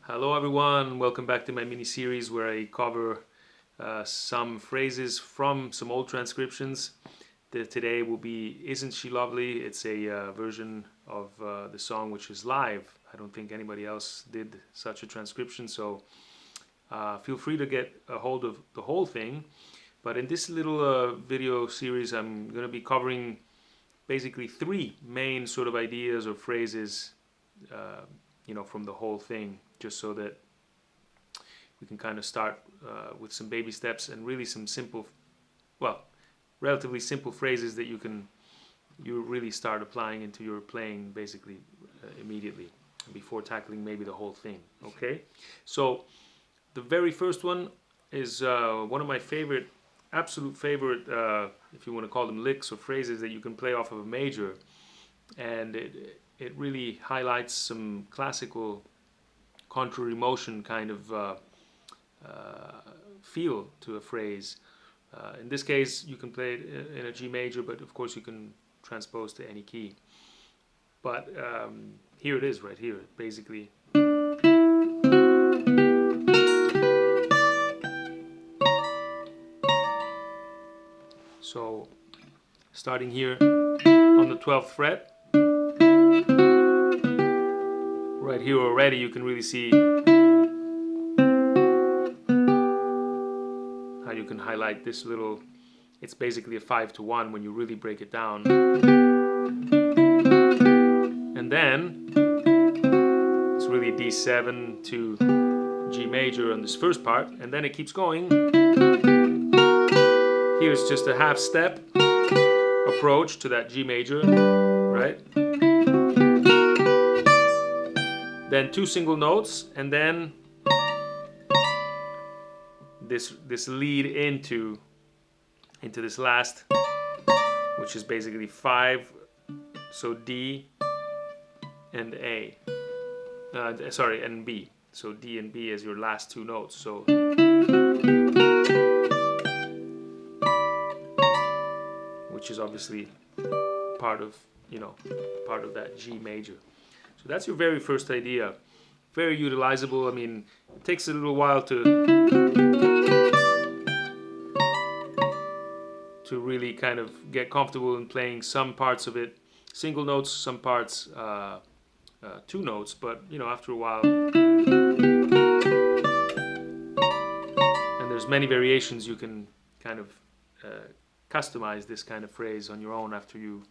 Hello everyone, welcome back to my mini-series where I cover some phrases from some old transcriptions. Today will be Isn't She Lovely? It's a version of the song which is live. I don't think anybody else did such a transcription, so feel free to get a hold of the whole thing. But in this little video series I'm going to be covering basically three main sort of ideas or phrases from the whole thing, just so that we can kind of start with some baby steps and really some simple, relatively simple phrases that you really start applying into your playing basically immediately before tackling maybe the whole thing. Okay, so the very first one is one of my favorite, absolute favorite, if you want to call them licks or phrases that you can play off of a major, and it really highlights some classical contrary motion kind of feel to a phrase. In this case you can play it in a G major, but of course you can transpose to any key. But here it is right here, basically. So starting here on the 12th fret, right here already you can really see how you can highlight this little, it's basically a 5-to-1 when you really break it down. And then it's really D7 to G major on this first part, and then it keeps going. Here's just a half step approach to that G major, right? Then two single notes, and then this lead into this last, which is basically 5, so D and A, and B, so D and B as your last two notes. So which is obviously part of that G major. So that's your very first idea. Very utilizable. I mean, it takes a little while to really kind of get comfortable in playing some parts of it single notes, some parts two notes, but after a while, and there's many variations you can kind of customize this kind of phrase on your own after you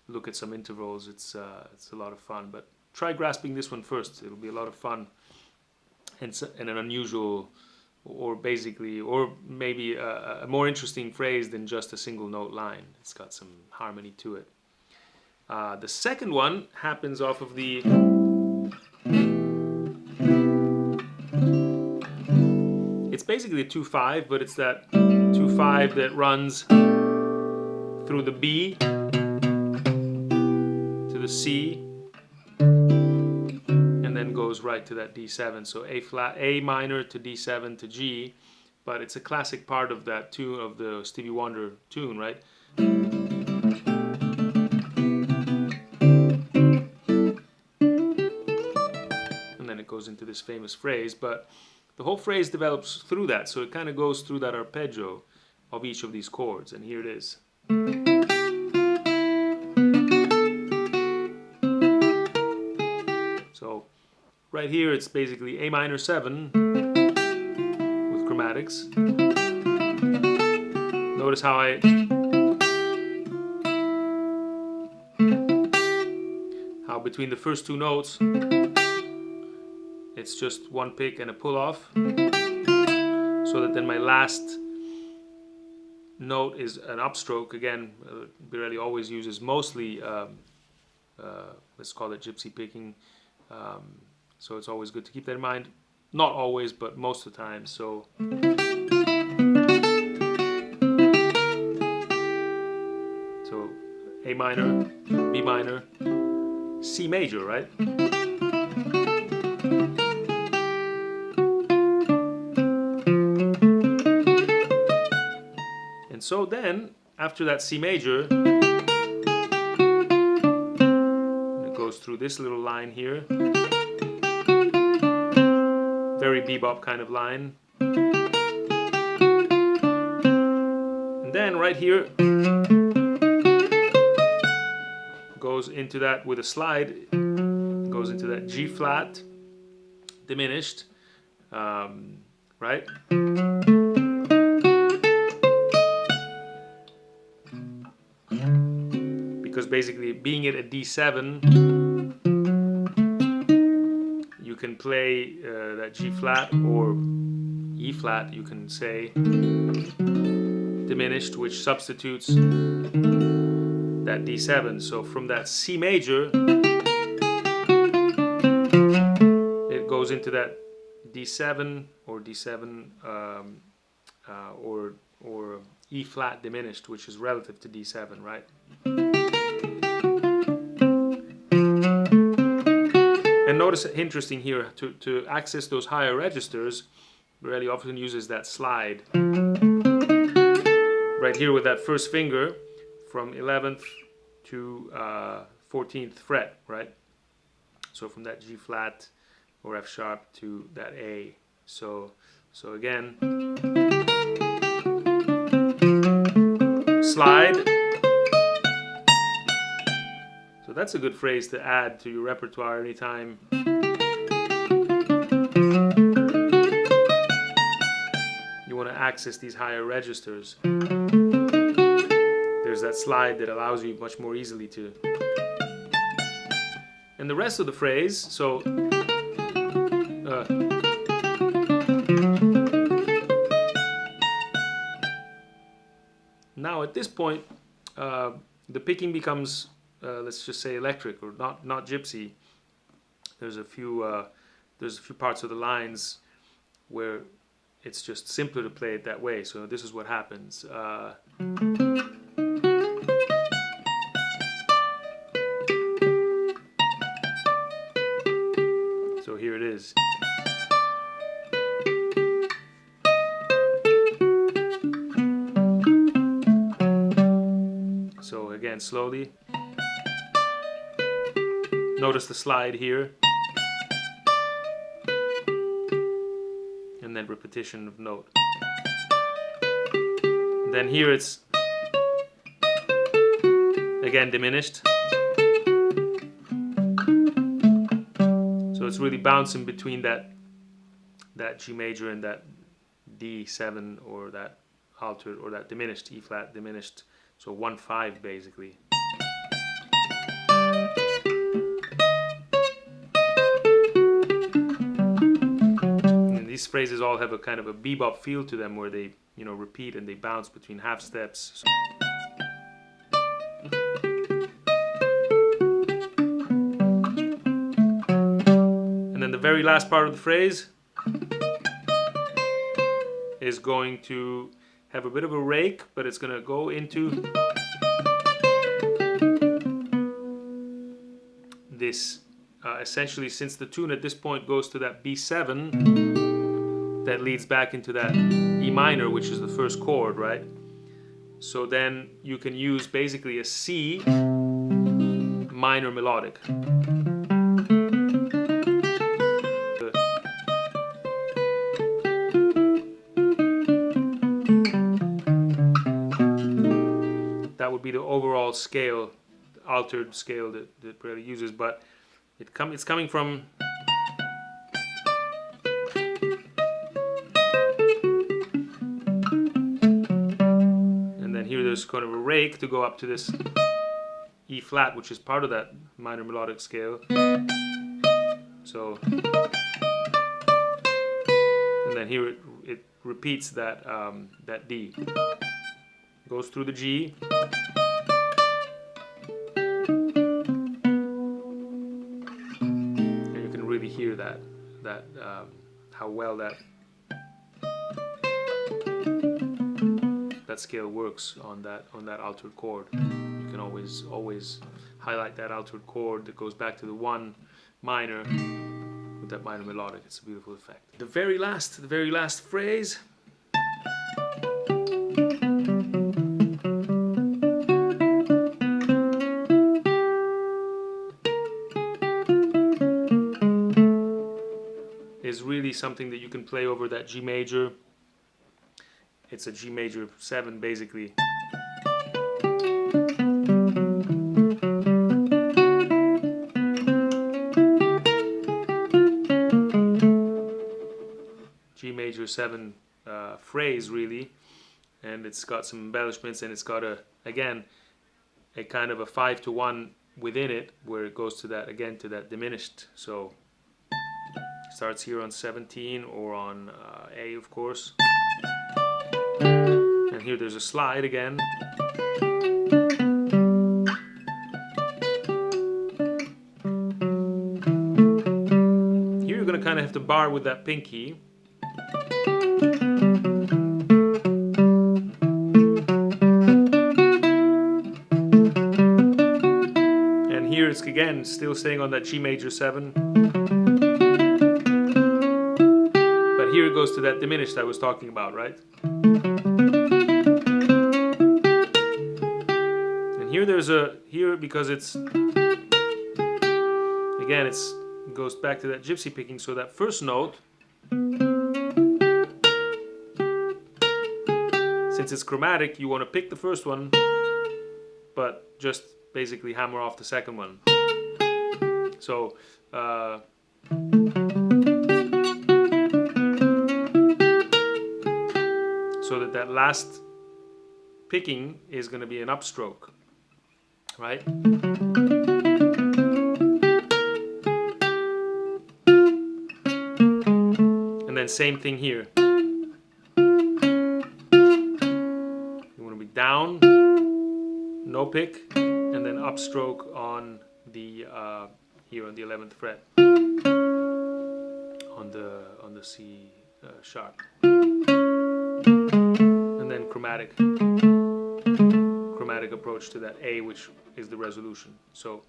look at some intervals. It's a lot of fun, but try grasping this one first. It'll be a lot of fun and an unusual, or maybe a more interesting phrase than just a single note line. It's got some harmony to it. The second one happens off of the it's basically a 2-5, but it's that 2-5 that runs through the B to the C, and then goes right to that D7. So A minor to D7 to G, but it's a classic part of that tune, of the Stevie Wonder tune, right? And then it goes into this famous phrase, but the whole phrase develops through that, so it kind of goes through that arpeggio of each of these chords, and here it is. So right here it's basically A minor 7 with chromatics. Notice how between the first two notes it's just one pick and a pull off, so that then my last note is an upstroke. Again, Bireli always uses mostly let's call it gypsy picking, so it's always good to keep that in mind. Not always, but most of the time. So A minor, B minor, C major, right? And so then, after that C major, it goes through this little line here, bebop kind of line. And then right here goes into that with a slide, goes into that G flat diminished, right? Because basically being it a D7, you can play that G flat or E flat, you can say, diminished, which substitutes that D7. So from that C major, it goes into that D7 or D7 or E flat diminished, which is relative to D7, right? And notice, interesting here, to access those higher registers, Bireli often uses that slide. Right here with that first finger from 11th to 14th fret, right? So from that G flat or F sharp to that A. So again, slide. So that's a good phrase to add to your repertoire anytime you want to access these higher registers. There's that slide that allows you much more easily to. And the rest of the phrase, so now at this point, the picking becomes, let's just say, electric or not gypsy. There's a few parts of the lines where it's just simpler to play it that way. So this is what happens. So here it is. So again, slowly. Notice the slide here. And then repetition of note. And then here it's again diminished. So it's really bouncing between that G major and that D7 or that altered or that diminished E flat diminished. So 1/5 basically. And these phrases all have a kind of a bebop feel to them, where they, repeat and they bounce between half steps. And then the very last part of the phrase is going to have a bit of a rake, but it's going to go into this, essentially, since the tune at this point goes to that B7, that leads back into that E minor, which is the first chord, right? So then you can use basically a C minor melodic. That would be the overall scale, the altered scale that Bireli uses, but it's coming from and then here there's kind of a rake to go up to this E flat, which is part of that minor melodic scale. So, and then here it repeats that that D. Goes through the G. And you can really hear that how well that scale works on that altered chord. You can always highlight that altered chord that goes back to the 1 minor with that minor melodic. It's a beautiful effect. The very last phrase. is really something that you can play over that G major. It's a G major 7 basically. G major 7 phrase really, and it's got some embellishments, and it's got again a kind of a 5-to-1 within it, where it goes to that, again, to that diminished. So starts here on 17 or on A, of course, and here there's a slide again. Here you're gonna kind of have to bar with that pinky. Here it's again still staying on that G major 7, but here it goes to that diminished I was talking about, right? And here there's here, because it's again it goes back to that gypsy picking, so that first note, since it's chromatic, you want to pick the first one but just basically hammer off the second one. So so that last picking is going to be an upstroke, right? And then same thing here. You want to be down, no pick, and then upstroke on the here on the 11th fret on the C sharp, and then chromatic approach to that A, which is the resolution. So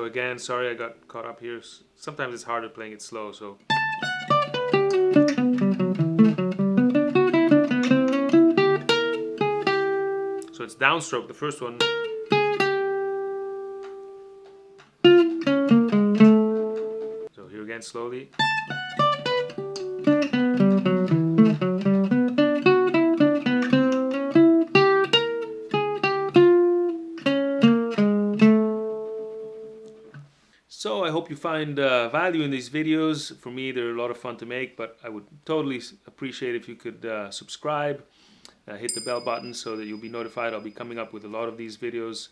again, sorry I got caught up here. Sometimes it's harder playing it slow, so it's downstroke, the first one. So here again, slowly. So I hope you find value in these videos. For me, they're a lot of fun to make, but I would totally appreciate if you could subscribe, hit the bell button so that you'll be notified. I'll be coming up with a lot of these videos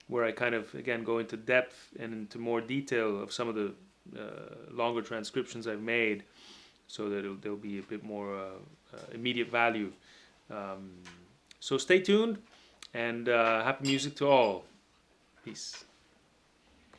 where I kind of, again, go into depth and into more detail of some of the longer transcriptions I've made, so that there'll be a bit more immediate value. So stay tuned, and happy music to all. Peace.